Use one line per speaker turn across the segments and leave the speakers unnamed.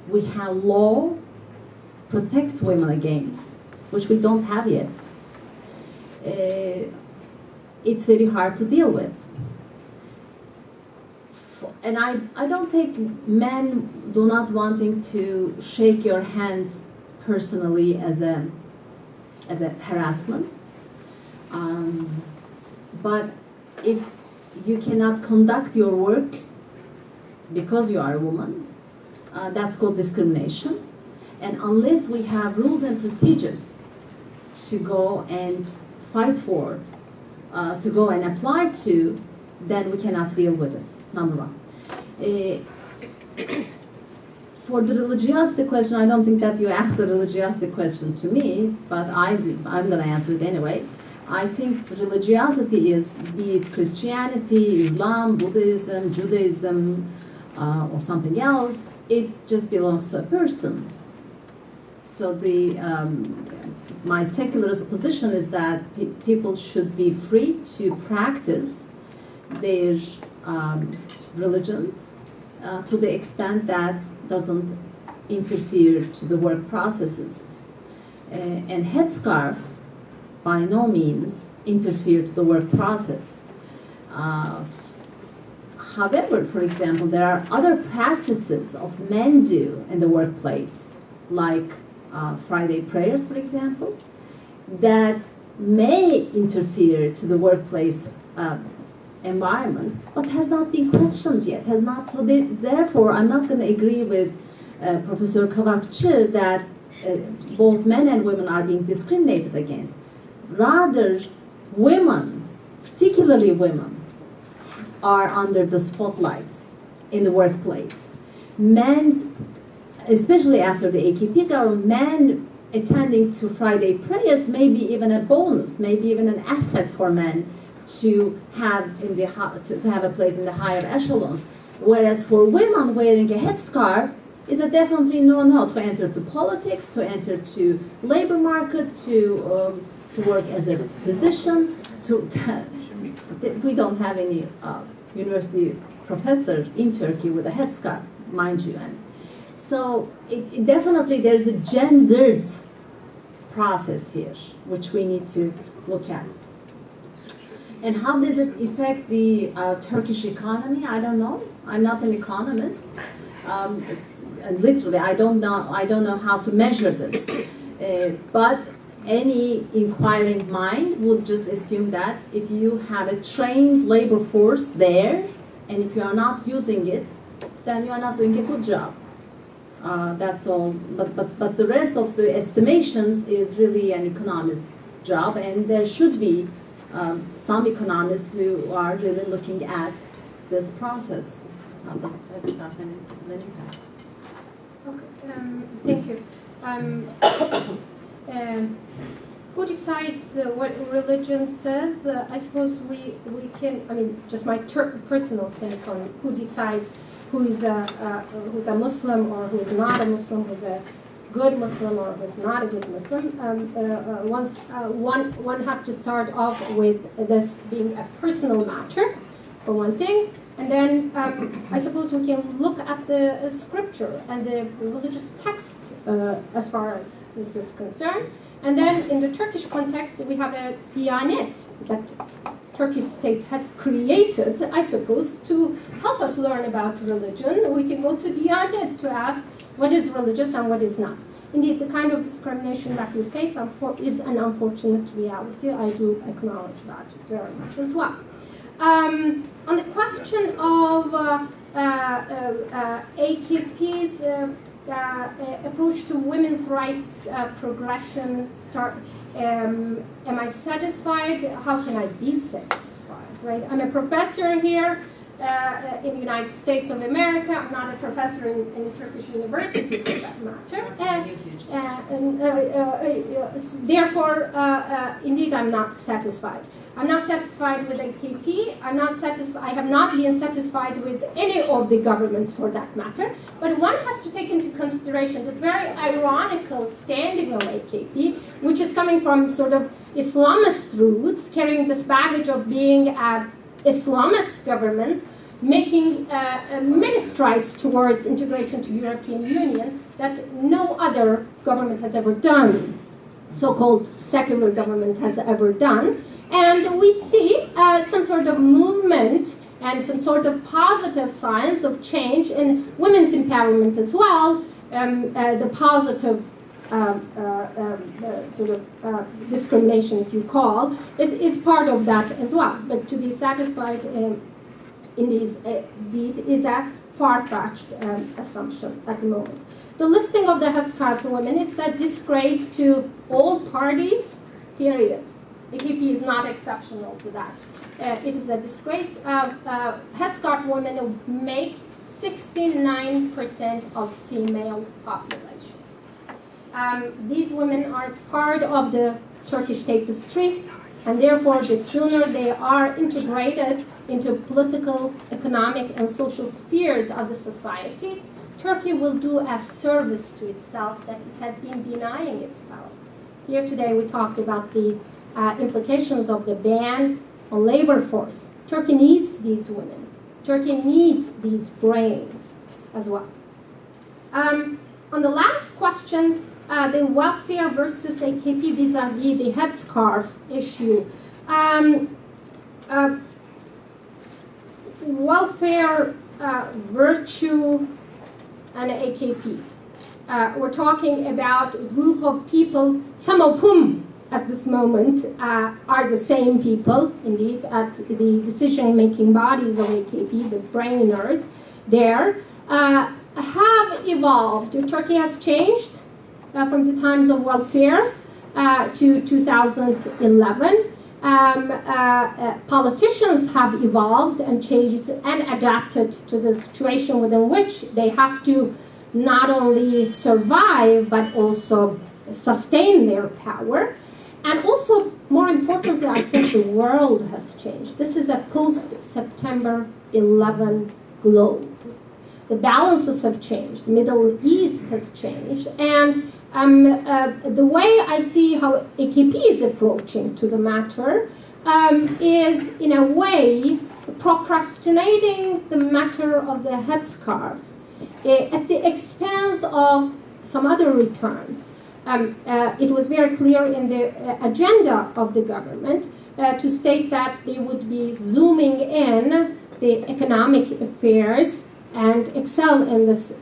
we have law protects women against, which we don't have yet. It's very hard to deal with. And I don't think men do not wanting to shake your hands personally as a harassment. But if you cannot conduct your work because you are a woman, that's called discrimination. And unless we have rules and procedures to go and fight for, to go and apply to, then we cannot deal with it, number one. For the religiosity question, I don't think that you asked the religiosity question to me, but I'm going to answer it anyway. I think religiosity is, be it Christianity, Islam, Buddhism, Judaism, or something else, it just belongs to a person. So my secularist position is that people should be free to practice their religions to the extent that doesn't interfere to the work processes. And Headscarf by no means interfere to the work process. However, for example, there are other practices of men do in the workplace, like Friday prayers, for example, that may interfere to the workplace environment, but has not been questioned yet. So therefore, I'm not going to agree with Professor Kavakci that both men and women are being discriminated against. Rather, women, particularly women, are under the spotlights in the workplace. Men's, especially after the AKP government, men attending to Friday prayers may be even a bonus, maybe even an asset for men to have to have a place in the higher echelons. Whereas for women, wearing a headscarf is a definitely no-no to enter to politics, to enter to labor market, to work as a physician. We don't have any university professor in Turkey with a headscarf, mind you. And so it definitely there's a gendered process here, which we need to look at. And how does it affect the Turkish economy? I don't know. I'm not an economist. Literally, I don't know how to measure this. But any inquiring mind would just assume that if you have a trained labor force there, and if you are not using it, then you are not doing a good job. That's all. But the rest of the estimations is really an economist's job, and there should be some economists who are really looking at this process. That's not many.
Okay, thank you. Who decides what religion says? I suppose we can. I mean, just my personal take on who decides who's a Muslim or who's not a Muslim, who's a good Muslim or who's not a good Muslim. One has to start off with this being a personal matter, for one thing, and then I suppose we can look at the scripture and the religious text as far as this is concerned. And then in the Turkish context, we have a Diyanet that Turkish state has created, I suppose, to help us learn about religion. We can go to Diyanet to ask what is religious and what is not. Indeed, the kind of discrimination that we face is an unfortunate reality. I do acknowledge that very much as well. On the question of AKP's approach to women's rights progression, am I satisfied? How can I be satisfied? Right? I'm a professor here in the United States of America. I'm not a professor in a Turkish university for that matter. Therefore, indeed, I'm not satisfied. I'm not satisfied with AKP. I have not been satisfied with any of the governments for that matter. But one has to take into consideration this very ironical standing of AKP, which is coming from sort of Islamist roots, carrying this baggage of being an Islamist government, making many strides towards integration to European Union that no other government has ever done, so-called secular government has ever done. And we see some sort of movement and some sort of positive signs of change in women's empowerment as well. The positive sort of discrimination, if you call, is part of that as well. But to be satisfied in this deed is a far-fetched assumption at the moment. The listing of the Headscarf women is a disgrace to all parties, period. AKP is not exceptional to that. It is a disgrace. Headscarf women make 69% of female population. These women are part of the Turkish tapestry, and therefore the sooner they are integrated into political, economic, and social spheres of the society, Turkey will do a service to itself that it has been denying itself. Here today we talked about the implications of the ban on labor force. Turkey needs these women. Turkey needs these brains as well. On the last question, the welfare versus AKP vis-a-vis the headscarf issue. Welfare, virtue, and AKP. We're talking about a group of people, some of whom at this moment are the same people, indeed, at the decision-making bodies of AKP, the brainers there, have evolved. Turkey has changed from the times of welfare to 2011. Politicians have evolved and changed and adapted to the situation within which they have to not only survive but also sustain their power. And also, more importantly, I think the world has changed. This is a post-September 11 globe. The balances have changed. The Middle East has changed. And the way I see how AKP is approaching to the matter is, in a way, procrastinating the matter of the headscarf at the expense of some other returns. It was very clear in the agenda of the government to state that they would be zooming in the economic affairs and excel in this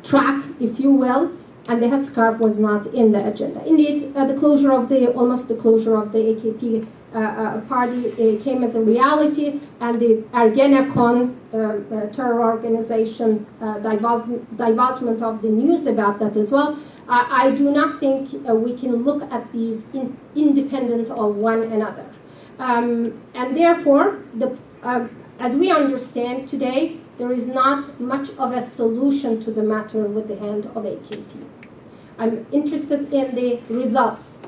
track, if you will, and the headscarf was not in the agenda. Indeed, the closure of almost the closure of the AKP party came as a reality, and the Ergenekon terror organization divulgement of the news about that as well. I do not think we can look at these independent of one another. And therefore, as we understand today, there is not much of a solution to the matter with the hand of AKP. I'm interested in the results.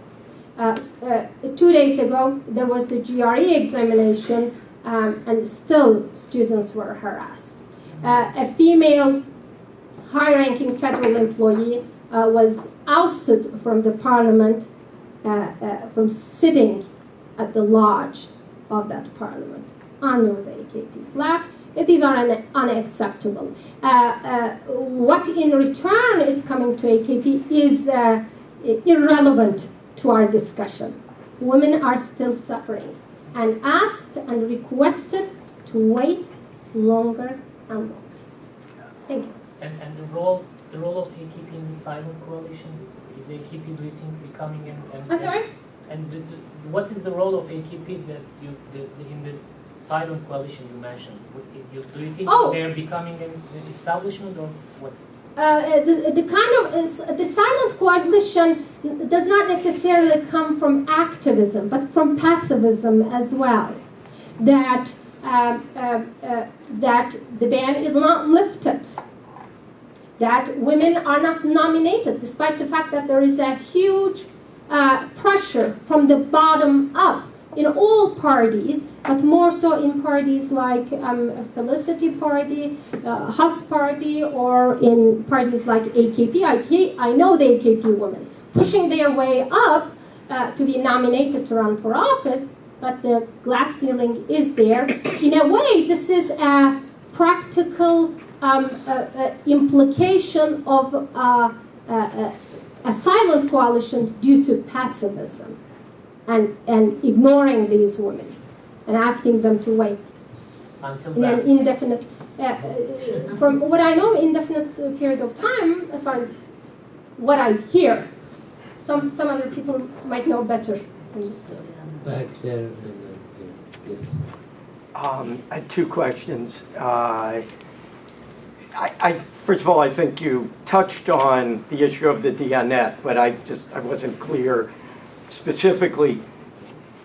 2 days ago, there was the GRE examination, and still students were harassed. A female high-ranking federal employee was ousted from the parliament from sitting at the lodge of that parliament under the AKP flag. These are unacceptable. What in return is coming to AKP is irrelevant to our discussion. Women are still suffering and asked and requested to wait longer and longer. Thank you.
And the role of AKP in the silent coalition is AKP, do you think, becoming an
I'm sorry?
And what is the role of AKP that in the silent coalition you mentioned? Do you think they're becoming an establishment or what?
The silent coalition does not necessarily come from activism, but from passivism as well. That the ban is not lifted. That women are not nominated, despite the fact that there is a huge pressure from the bottom up in all parties, but more so in parties like Felicity Party, Hus Party, or in parties like AKP. I know the AKP women pushing their way up to be nominated to run for office, but the glass ceiling is there. In a way, this is a practical implication of a silent coalition due to pacifism and ignoring these women and asking them to wait in an indefinite, from what I know, indefinite period of time, as far as what I hear. Some other people might know better in this case.
Back there and then here. Yes.
I had two questions. First of all, I think you touched on the issue of the Diyanet, but I wasn't clear specifically.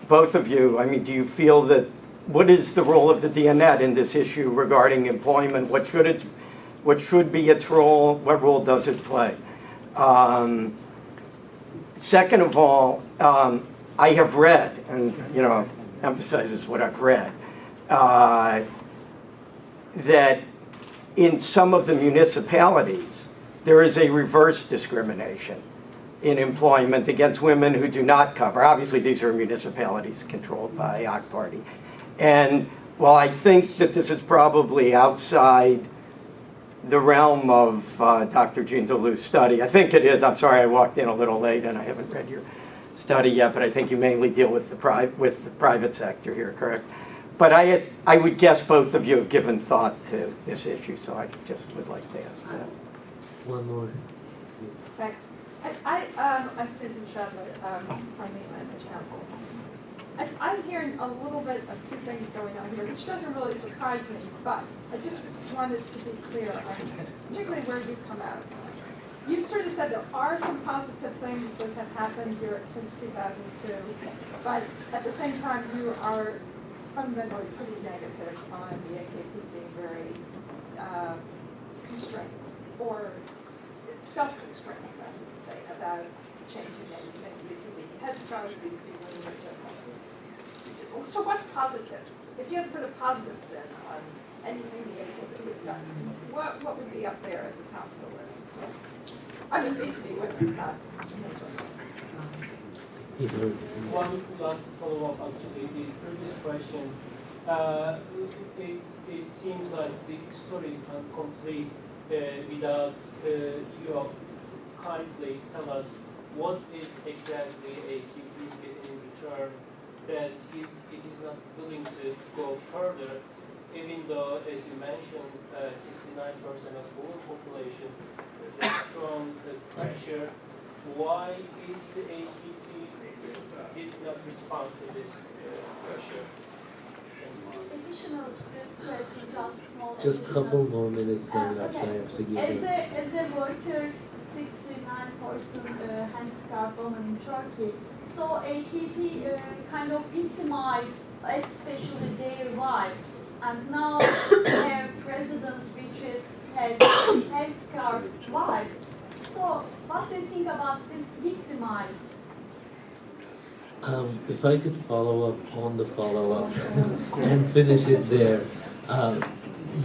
Both of you, I mean, do you feel that, what is the role of the Diyanet in this issue regarding employment? What should be its role? What role does it play? Second of all, I have read, and emphasizes what I've read, that in some of the municipalities, there is a reverse discrimination in employment against women who do not cover. Obviously, these are municipalities controlled by AK Party. And while I think that this is probably outside the realm of Dr. Cindoglu's study, I think it is. I'm sorry, I walked in a little late and I haven't read your study yet, but I think you mainly deal with the private sector here, correct? But I would guess both of you have given thought to this issue, so I just would like to ask that.
One more.
Thanks. I'm Susan Shadler from the Atlantic Council. I'm hearing a little bit of two things going on here, which doesn't really surprise me, but I just wanted to be clear on particularly where you come out. You sort of said there are some positive things that have happened here since 2002, but at the same time you are fundamentally pretty negative on the AKP being very constrained or self-constrained, let's say, about changing anything using the Headscarf, these people in the So what's positive? If you had to put a positive spin on anything the AKP has done, what would be up there at the top of the list? I mean, basically, what's the top?
One last follow-up actually, the previous question. It seems like the story is not complete without you kindly tell us what is exactly AKP in return that it is not willing to go further, even though, as you mentioned, 69% of the whole population is strong pressure. Why is the AKP did not respond to this pressure?
Additional to this question,
Just a couple more minutes left. I have to give you.
As a voter, 69% Headscarf woman in Turkey. So AKP kind of victimized, especially their wives. And now we have president which is Headscarf wife. So what do you think about this victimized?
If I could follow up on the follow-up and finish it there.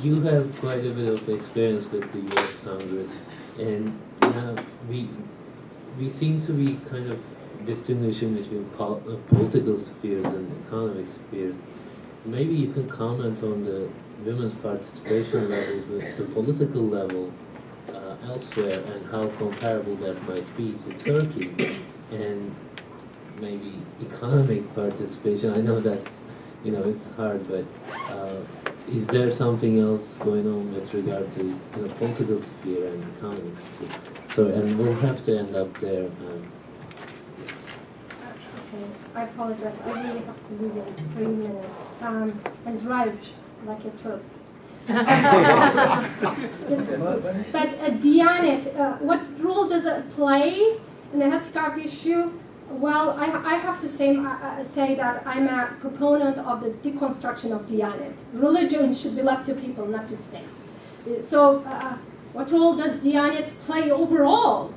You have quite a bit of experience with the U.S. Congress, and we seem to be kind of distinguishing between political spheres and economic spheres. Maybe you can comment on the women's participation levels at the political level elsewhere and how comparable that might be to Turkey, and maybe economic participation. I know that's, it's hard, but is there something else going on with regard to political sphere and economic sphere? So, and we'll have to end up there.
Okay, I apologize. I really have to leave in 3 minutes and drive like a Turk. But Diyanet, what role does it play in the Headscarf issue? Well, I have to say that I'm a proponent of the deconstruction of Diyanet. Religion should be left to people, not to states. So, what role does Diyanet play overall?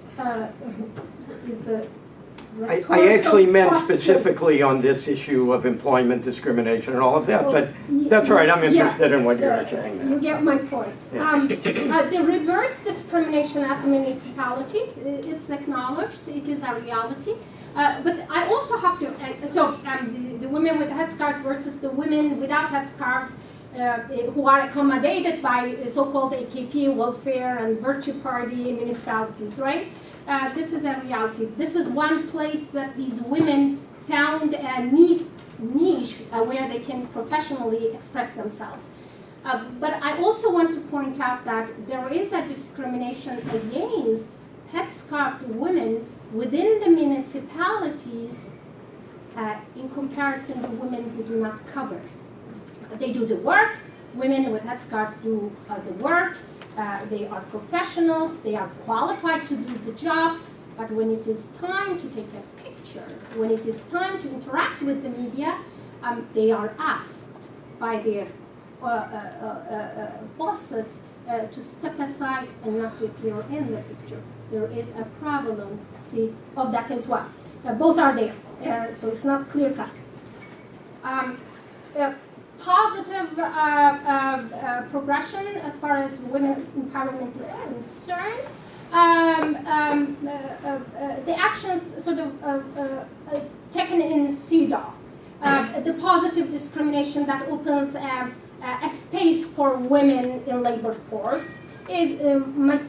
Is the
I actually meant
question.
Specifically on this issue of employment discrimination and all of that, but that's all right. I'm interested in what you're saying now.
You get my point.
Yeah.
The reverse discrimination at municipalities, it's acknowledged. It is a reality. But I also have to, the women with headscarves versus the women without headscarves who are accommodated by so-called AKP, welfare and virtue party municipalities, right? This is a reality. This is one place that these women found a niche where they can professionally express themselves. But I also want to point out that there is a discrimination against headscarfed women within the municipalities in comparison to women who do not cover. They do the work. Women with headscarves do the work. They are professionals. They are qualified to do the job. But when it is time to take a picture, when it is time to interact with the media, they are asked by their bosses to step aside and not to appear in the picture. There is a prevalence of that as well. Both are there, so it's not clear-cut. Positive progression as far as women's empowerment is concerned. The actions sort of taken in SETA, the positive discrimination that opens a space for women in labor force is must